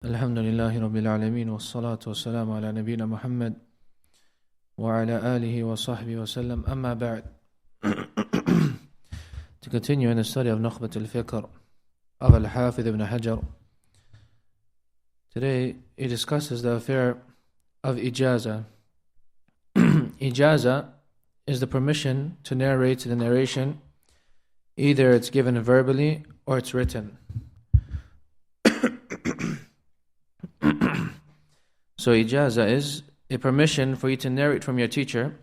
الحمد لله رب العالمين والصلاة والسلام على نبينا محمد وعلى آله وصحبه وسلم أما بعد. To continue in the study of Nukhbatul Fikr of Al-Hafidh ibn Hajr, today he discusses the affair of ijaza. Ijaza is the permission to narrate the narration. Either it's given verbally or it's written. So ijaza is a permission for you to narrate from your teacher,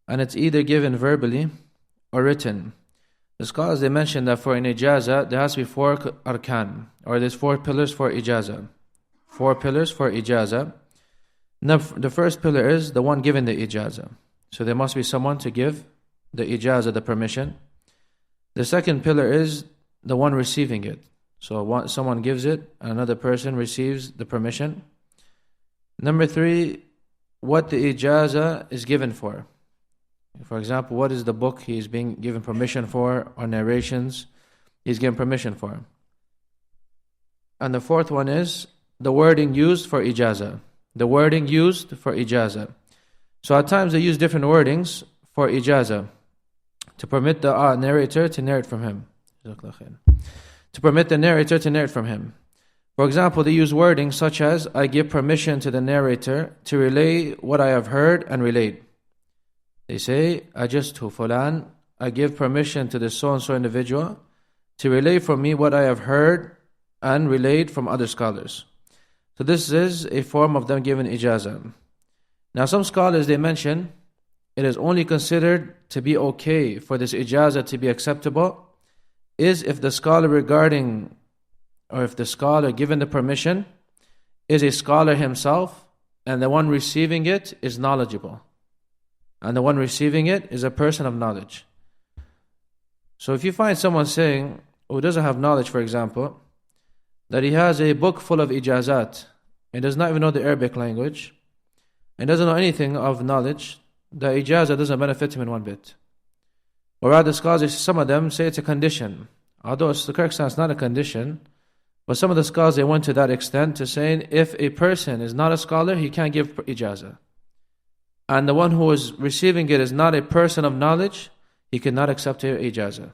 and it's either given verbally or written. The scholars, they mentioned that for an ijaza there has to be 4 arkan, or there's 4 pillars for ijaza. 4 pillars for ijaza. Now, the first pillar is the one given the ijaza. So there must be someone to give the ijaza, the permission. The second pillar is the one receiving it. So someone gives it, and another person receives the permission. Number 3, what the ijaza is given for. For example, what is the book he is being given permission for, or narrations he's given permission for. And the fourth one is the wording used for ijaza. The wording used for ijaza. So at times they use different wordings for ijaza to permit the narrator to narrate from him. To permit the narrator to narrate from him. For example, they use wording such as, I give permission to the narrator to relay what I have heard and relayed. They say, Ajastu fulan, I give permission to the so-and-so individual to relay from me what I have heard and relayed from other scholars. So this is a form of them giving ijaza. Now some scholars, they mention, it is only considered to be okay for this ijaza to be acceptable is if the scholar if the scholar given the permission is a scholar himself, and the one receiving it is knowledgeable, and the one receiving it is a person of knowledge. So if you find someone saying, who doesn't have knowledge, for example, that he has a book full of ijazat, and does not even know the Arabic language, and doesn't know anything of knowledge, the ijazah doesn't benefit him in one bit. Or rather, scholars, some of them say it's a condition. Although the correct stance is not a condition, but some of the scholars, they went to that extent to saying if a person is not a scholar, he can't give ijazah. And the one who is receiving it is not a person of knowledge, he cannot accept an ijazah.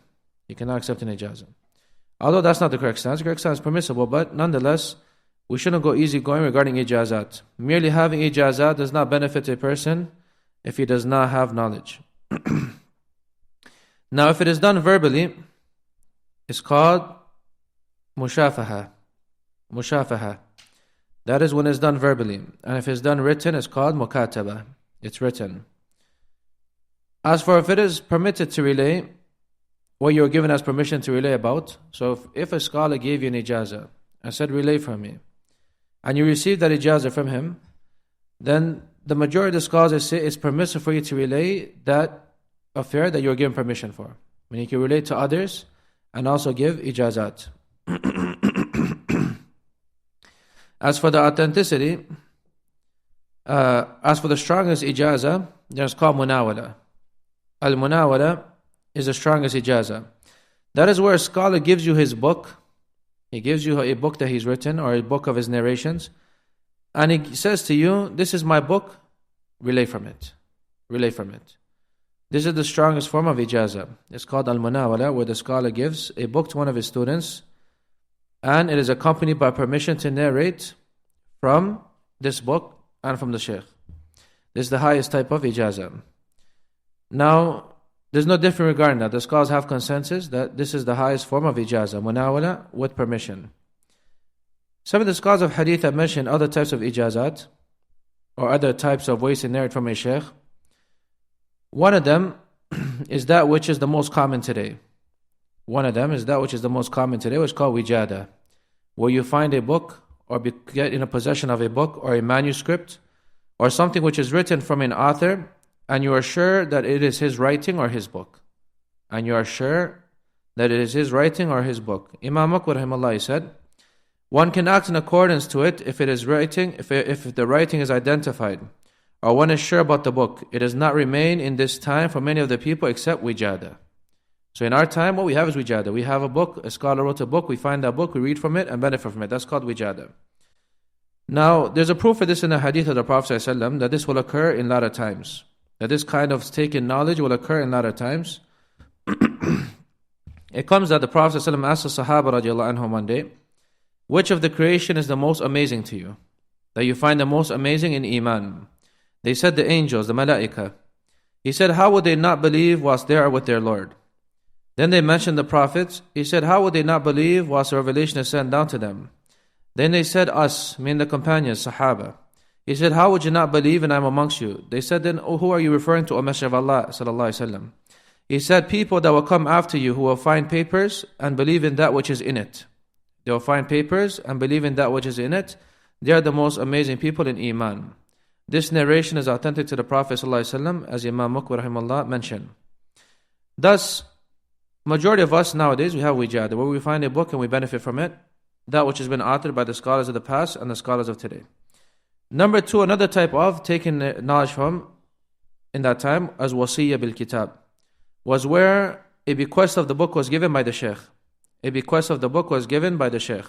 He cannot accept an ijazah. Although that's not the correct stance. The correct stance is permissible, but nonetheless, we shouldn't go easy going regarding ijazat. Merely having ijazat does not benefit a person if he does not have knowledge. Now, if it is done verbally, it's called mushafaha. Mushafaha. That is when it's done verbally. And if it's done written, it's called mukataba. It's written. As for if it is permitted to relay, what you are given as permission to relay about. So if a scholar gave you an ijazah and said, relay from me, and you received that ijazah from him, then the majority of the scholars say it's permissible for you to relay that affair that you are given permission for. I mean, you can relate to others and also give ijazat. As for the authenticity, as for the strongest ijazah, there's called munawala. Al-munawala is the strongest ijazah. That is where a scholar gives you his book. He gives you a book that he's written, or a book of his narrations, and he says to you, this is my book, relay from it. Relay from it. This is the strongest form of ijazah. It's called al-munawala, where the scholar gives a book to one of his students, and it is accompanied by permission to narrate from this book and from the shaykh. This is the highest type of ijazah. Now, there's no difference regarding that. The scholars have consensus that this is the highest form of ijazah, munawala, with permission. Some of the scholars of hadith have mentioned other types of ijazat, or other types of ways to narrate from a shaykh. One of them is that which is the most common today. One of them is that which is the most common today, which is called wijada, where you find a book, or get in a possession of a book, or a manuscript, or something which is written from an author, and you are sure that it is his writing or his book. And you are sure that it is his writing or his book. Imam Muqbil rahimahullah said, one can act in accordance to it if it is writing, if the writing is identified, or one is sure about the book. It does not remain in this time for many of the people except wijada. So in our time, what we have is wijada. We have a book, a scholar wrote a book, we find that book, we read from it and benefit from it. That's called wijada. Now, there's a proof for this in the hadith of the Prophet ﷺ, that this will occur in latter times. That this kind of taking knowledge will occur in latter times. It comes that the Prophet ﷺ asked the Sahaba radiallahu anhum one day, which of the creation is the most amazing to you? That you find the most amazing in Iman? They said the angels, the malaika. He said, how would they not believe whilst they are with their Lord? Then they mentioned the prophets. He said, how would they not believe whilst the revelation is sent down to them? Then they said, us, meaning the companions, Sahaba. He said, how would you not believe and I am amongst you? They said, then who are you referring to, O Messenger of Allah, sallallahu alaihi wasallam? He said, people that will come after you who will find papers and believe in that which is in it. They will find papers and believe in that which is in it. They are the most amazing people in Iman. This narration is authentic to the Prophet ﷺ, as Imam Nukhbatul Fikr mentioned. Thus, majority of us nowadays, we have wijada, where we find a book and we benefit from it, that which has been authored by the scholars of the past and the scholars of today. Number two, another type of taking knowledge from in that time, as wasiyya bil kitab, was where a bequest of the book was given by the sheikh. A bequest of the book was given by the sheikh.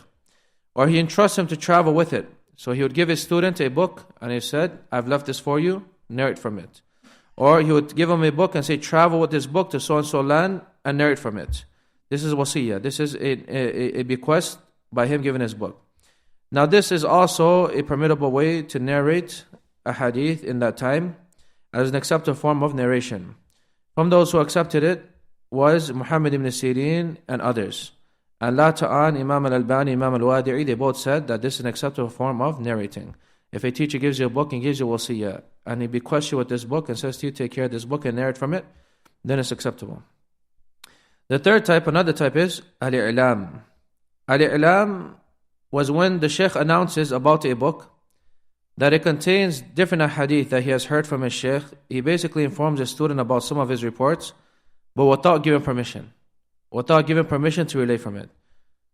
Or he entrusts him to travel with it. So he would give his student a book and he said, I've left this for you, narrate from it. Or he would give him a book and say, travel with this book to so-and-so land and narrate from it. This is wasiyah. This is a bequest by him giving his book. Now this is also a permissible way to narrate a hadith in that time as an accepted form of narration. From those who accepted it was Muhammad ibn Sirin and others. And later on, Imam Al-Albani, Imam Al-Wadi'i, they both said that this is an acceptable form of narrating. If a teacher gives you a book and gives you wasiyah, and he bequests you with this book and says to you, take care of this book and narrate from it, then it's acceptable. The third type, another type is Al-I'lam. Al-I'lam was when the sheikh announces about a book that it contains different hadith that he has heard from his sheikh. He basically informs his student about some of his reports, but without giving permission. Without giving permission to relay from it.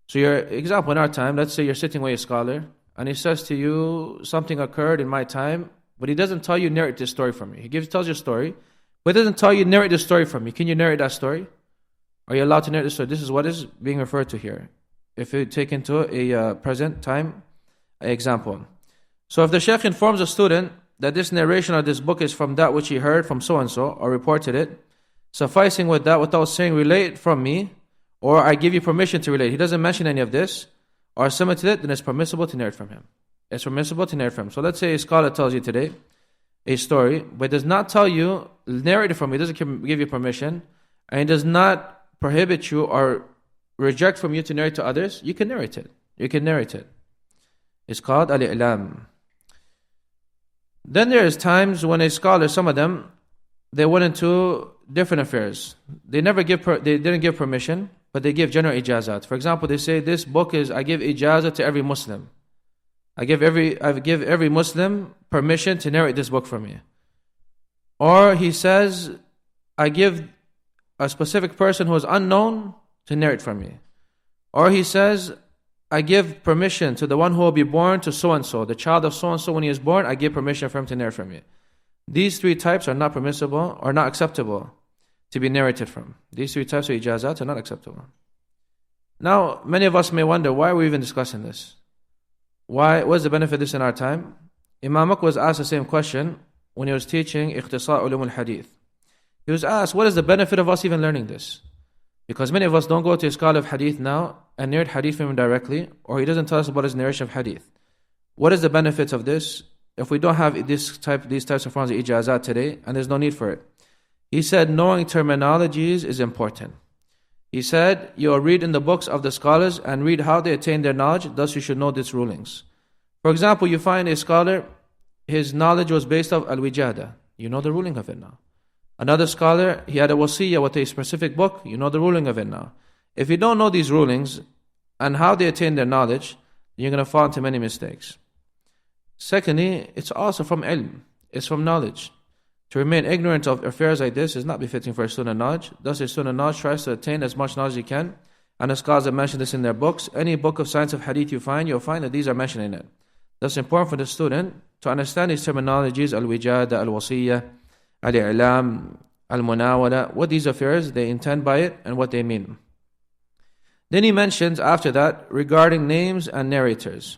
So your example in our time, let's say you're sitting with a scholar and he says to you, something occurred in my time, but he doesn't tell you, narrate this story from me. He tells you a story, but he doesn't tell you, narrate this story from me. Can you narrate that story? Are you allowed to narrate this story? This is what is being referred to here. If you take into a present time example. So if the sheikh informs a student that this narration of this book is from that which he heard from so-and-so or reported it, sufficing with that without saying relate from me, or I give you permission to relate. He doesn't mention any of this, or similar to it, then it's permissible to narrate from him. It's permissible to narrate from him. So let's say a scholar tells you today a story, but does not tell you, narrate it from me, doesn't give you permission, and he does not prohibit you or reject from you to narrate to others, you can narrate it. You can narrate it. It's called Al-I'lam. Then there is times when a scholar, some of them, they went into different affairs. They didn't give permission, but they give general ijazat. For example, they say this book is, I give ijazat to every Muslim. I give every Muslim permission to narrate this book for me. Or he says, I give a specific person who is unknown to narrate from me. Or he says, I give permission to the one who will be born to so-and-so, the child of so-and-so when he is born, I give permission for him to narrate from me. These three types are not permissible or not acceptable to be narrated from. These three types of ijazat are not acceptable. Now, many of us may wonder, why are we even discussing this? What's the benefit of this in our time? Imam Nukhbatul was asked the same question when he was teaching Ikhtisar Ulum al-Hadith. He was asked, what is the benefit of us even learning this? Because many of us don't go to a scholar of hadith now and narrate hadith from him directly, or he doesn't tell us about his narration of hadith. What is the benefit of this if we don't have these types of forms of ijazat today, and there's no need for it? He said, knowing terminologies is important. He said, you'll read in the books of the scholars and read how they attain their knowledge, thus you should know these rulings. For example, you find a scholar, his knowledge was based on al-wijada. You know the ruling of it now. Another scholar, he had a wasiyah with a specific book, you know the ruling of it now. If you don't know these rulings and how they attain their knowledge, you're going to fall into many mistakes. Secondly, it's also from ilm, it's from knowledge. To remain ignorant of affairs like this is not befitting for a student of knowledge. Thus, a student of knowledge tries to attain as much knowledge as he can. And the scholars have mentioned this in their books. Any book of science of hadith you'll find that these are mentioned in it. Thus, it's important for the student to understand these terminologies, al-wijada, al-wasiyya, al-i'lam, al-munawala, what these affairs they intend by it and what they mean. Then he mentions after that regarding names and narrators.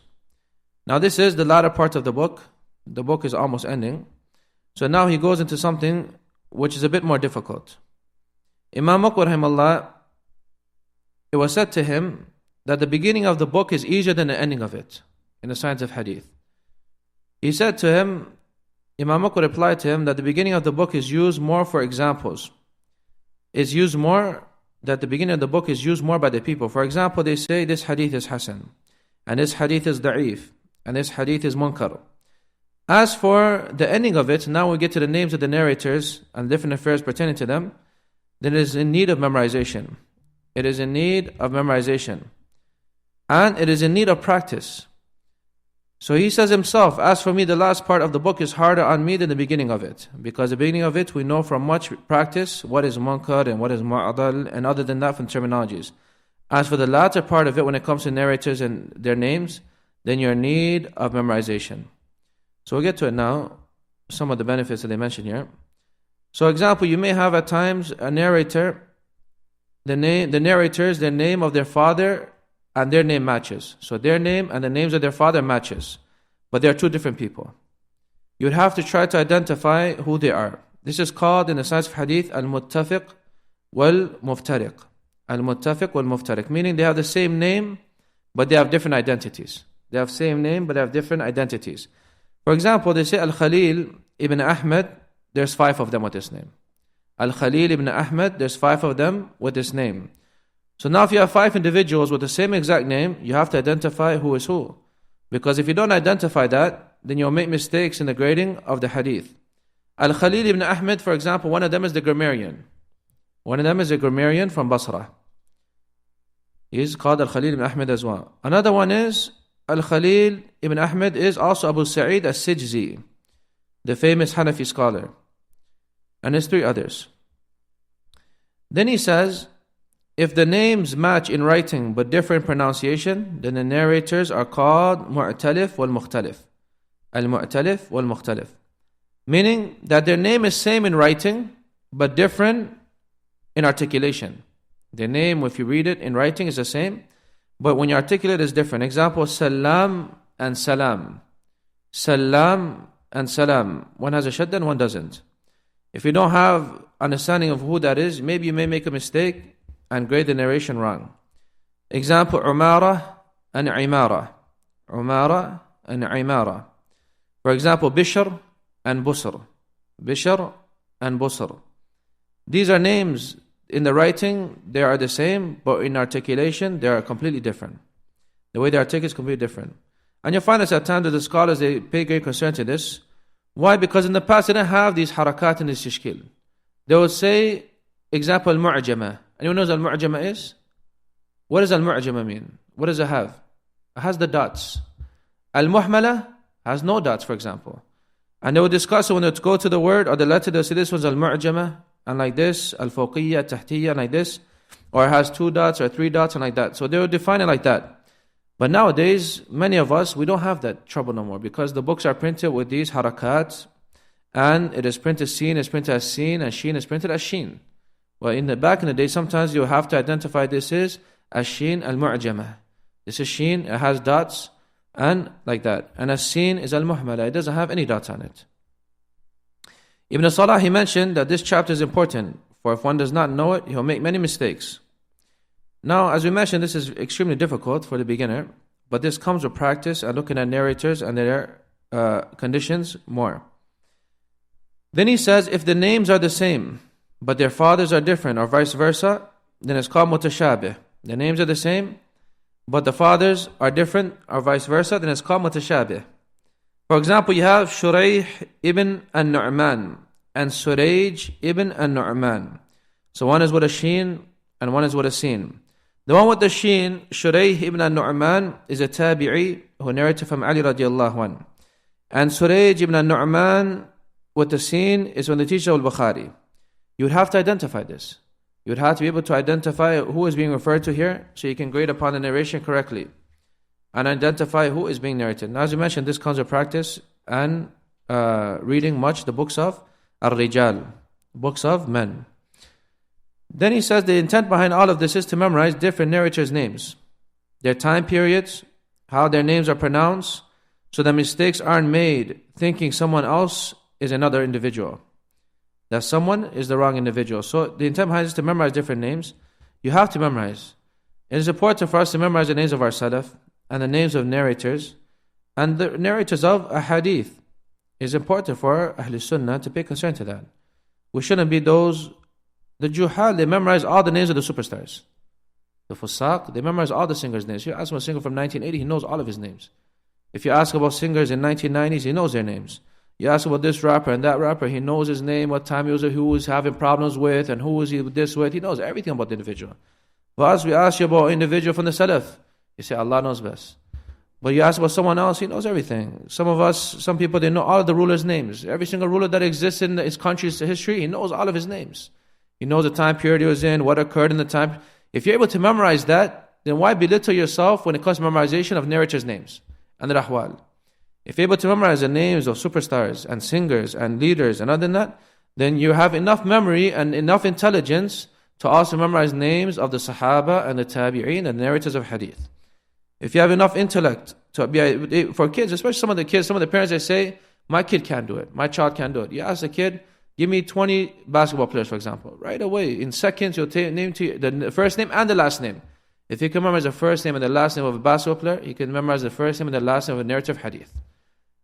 Now this is the latter part of the book. The book is almost ending. So now he goes into something which is a bit more difficult. Imam Muqbil rahimahullah, it was said to him that the beginning of the book is easier than the ending of it in the science of hadith. He said to him, Imam Muqbil replied to him that the beginning of the book is used more for examples. It's used more, that the beginning of the book is used more by the people. For example, they say this hadith is hasan, and this hadith is da'if, and this hadith is munkar. As for the ending of it, now we get to the names of the narrators and different affairs pertaining to them, then it is in need of memorization. It is in need of memorization. And it is in need of practice. So he says himself, as for me, the last part of the book is harder on me than the beginning of it. Because the beginning of it, we know from much practice what is munkar and what is mu'adal, and other than that from terminologies. As for the latter part of it, when it comes to narrators and their names, then you're in need of memorization. So we'll get to it now, some of the benefits that they mention here. So example, you may have at times a narrator, the narrators, their name of their father and their name matches. So their name and the names of their father matches. But they are two different people. You would have to try to identify who they are. This is called in the science of hadith al-muttafiq wal-muftariq. Al-muttafiq wal-muftariq, meaning they have the same name, but they have different identities. They have same name, but they have different identities. For example, they say Al-Khalil ibn Ahmed, there's 5 of them with this name. Al-Khalil ibn Ahmed, there's 5 of them with this name. So now if you have 5 individuals with the same exact name, you have to identify who is who. Because if you don't identify that, then you'll make mistakes in the grading of the hadith. Al-Khalil ibn Ahmed, for example, one of them is the grammarian. One of them is a grammarian from Basra. He is called Al-Khalil ibn Ahmed as well. Another one is Al-Khalil ibn Ahmed is also Abu Sa'id al-Sijzi, the famous Hanafi scholar. And there's 3 others. Then he says, if the names match in writing but differ in pronunciation, then the narrators are called Mu'talif wal-Mukhtalif. Al-Mu'talif wal-Mukhtalif. Meaning that their name is same in writing but different in articulation. Their name, if you read it in writing, is the same, but when you articulate it, it's different. Example, Salam and Salam. Salam and Salam. One has a shadda and one doesn't. If you don't have understanding of who that is, maybe you may make a mistake and grade the narration wrong. Example, Umara and Imara. Umara and Imara. For example, Bishr and Busr. Bishr and Busr. These are names in the writing, they are the same, but in articulation, they are completely different. The way they articulate is completely different. And you'll find this at times that the scholars, they pay great concern to this. Why? Because in the past, they didn't have these harakat and this tashkil. They would say, example, al-mu'jama. Anyone knows what al-mu'jama is? What does al-mu'jama mean? What does it have? It has the dots. Al-muhmala has no dots, for example. And they would discuss it when they go to the word or the letter, they'll say this one's al-mu'jama, and like this, al-fawqiyya, tahtiyya, like this. Or it has 2 dots or 3 dots, and like that. So they would define it like that. But nowadays, many of us, we don't have that trouble no more, because the books are printed with these harakat, and it is printed seen is printed as seen, and sheen is printed as sheen. Well, back in the day, sometimes you have to identify this is as sheen al-mu'jama. This is sheen, it has dots, and like that. And as seen is al-muhmala, it doesn't have any dots on it. Ibn Salah, he mentioned that this chapter is important, for if one does not know it, he'll make many mistakes. Now, as we mentioned, this is extremely difficult for the beginner, but this comes with practice and looking at narrators and their conditions more. Then he says, if the names are the same, but their fathers are different, or vice versa, then it's called mutashabih. The names are the same, but the fathers are different, or vice versa, then it's called mutashabih. For example, you have Shurayh ibn al-Nu'man and Surayj ibn al-Nu'man. So one is with a sheen and one is with a sin. The one with the sheen, Shurayh ibn al-Nu'man, is a tabi'i who narrated from Ali radiallahu anhu. And Surayj ibn al-Nu'man with the sin is from the teacher al-Bukhari. You would have to identify this. You would have to be able to identify who is being referred to here, so you can grade upon the narration correctly and identify who is being narrated. Now, as you mentioned, this comes with practice and reading much the books of Ar-Rijal, books of men. Then he says the intent behind all of this is to memorize different narrators' names, their time periods, how their names are pronounced, so that mistakes aren't made thinking someone else is another individual. That someone is the wrong individual. So the intent behind is to memorize different names. You have to memorize. It is important for us to memorize the names of our Salaf and the names of narrators and the narrators of a hadith. It is important for Ahl Sunnah to pay concern to that. We shouldn't be the Juhal, they memorize all the names of the superstars. The Fusaq, they memorize all the singers' names. You ask him a singer from 1980, he knows all of his names. If you ask about singers in 1990s, he knows their names. You ask about this rapper and that rapper, he knows his name, what time he was, who he was having problems with, and who was he this with. He knows everything about the individual. But as we ask you about an individual from the Salaf, you say Allah knows best. But you ask about someone else, he knows everything. Some people, they know all of the rulers' names. Every single ruler that exists in his country's history, he knows all of his names. He knows the time period he was in, what occurred in the time. If you're able to memorize that, then why belittle yourself when it comes to memorization of narrators' names and the ahwal? If you're able to memorize the names of superstars and singers and leaders and other than that, then you have enough memory and enough intelligence to also memorize names of the Sahaba and the Tabi'een and narrators of Hadith. If you have enough intellect for kids, especially some of the parents, they say, my kid can't do it, my child can't do it. You ask the kid, give me 20 basketball players, for example. Right away, in seconds, you'll name to you the first name and the last name. If he can memorize the first name and the last name of a basketball player, he can memorize the first name and the last name of a narrative Hadith.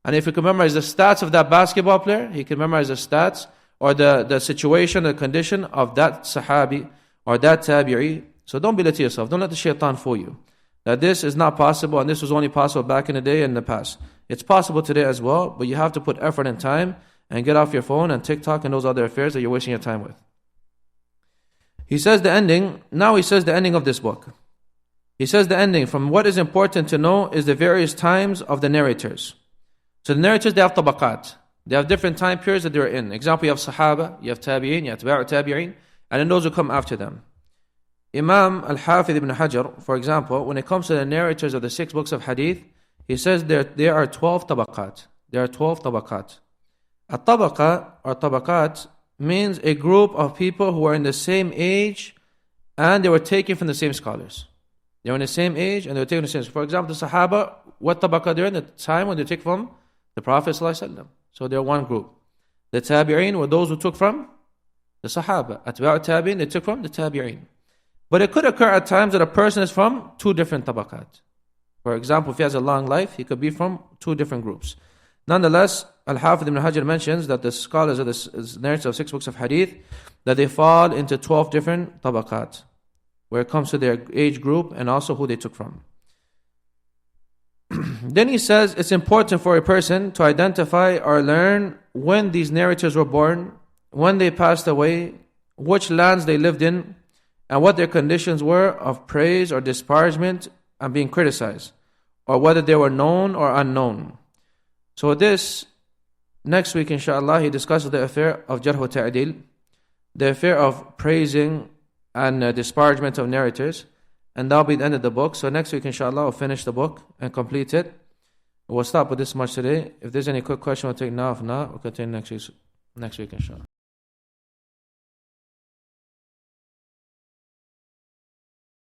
And if he can memorize the stats of that basketball player, he can memorize the stats or the situation, the condition of that Sahabi or that Tabi'i. So don't belittle yourself. Don't let the shaitan fool you. That this is not possible, and this was only possible back in the day and in the past. It's possible today as well, but you have to put effort and time and get off your phone and TikTok and those other affairs that you're wasting your time with. He says the ending of this book. He says the ending, from what is important to know is the various times of the narrators. So the narrators, they have tabaqat. They have different time periods that they're in. Example, you have Sahaba, you have Tabi'een, you have Tabi'een, and then those who come after them. Imam Al-Hafidh ibn Hajr, for example, when it comes to the narrators of the 6 books of Hadith, he says there are 12 tabaqat. There are 12 tabaqat. A tabaqa or tabaqat means a group of people who are in the same age and they were taken from the same scholars. They were in the same age and they were taken from the same. For example, the Sahaba, what tabaqa they're in? The time when they take from the Prophet ﷺ. So they're one group. The Tabi'een were those who took from the Sahaba. Atba'u Tabi'een, they took from the Tabi'een. But it could occur at times that a person is from 2 different tabaqat. For example, if he has a long life, he could be from 2 different groups. Nonetheless, Al-Hafidh ibn Hajr mentions that the scholars of the narrators of 6 books of Hadith, that they fall into 12 different tabaqat, where it comes to their age group and also who they took from. Then he says it's important for a person to identify or learn when these narrators were born, when they passed away, which lands they lived in, and what their conditions were of praise or disparagement and being criticized, or whether they were known or unknown. So this, next week inshallah, he discusses the affair of Jarh wa Ta'dil, the affair of praising and disparagement of narrators, and that'll be the end of the book. So next week inshallah, we'll finish the book and complete it. We'll stop with this much today. If there's any quick question, we'll take now. If not, we'll continue next week inshallah.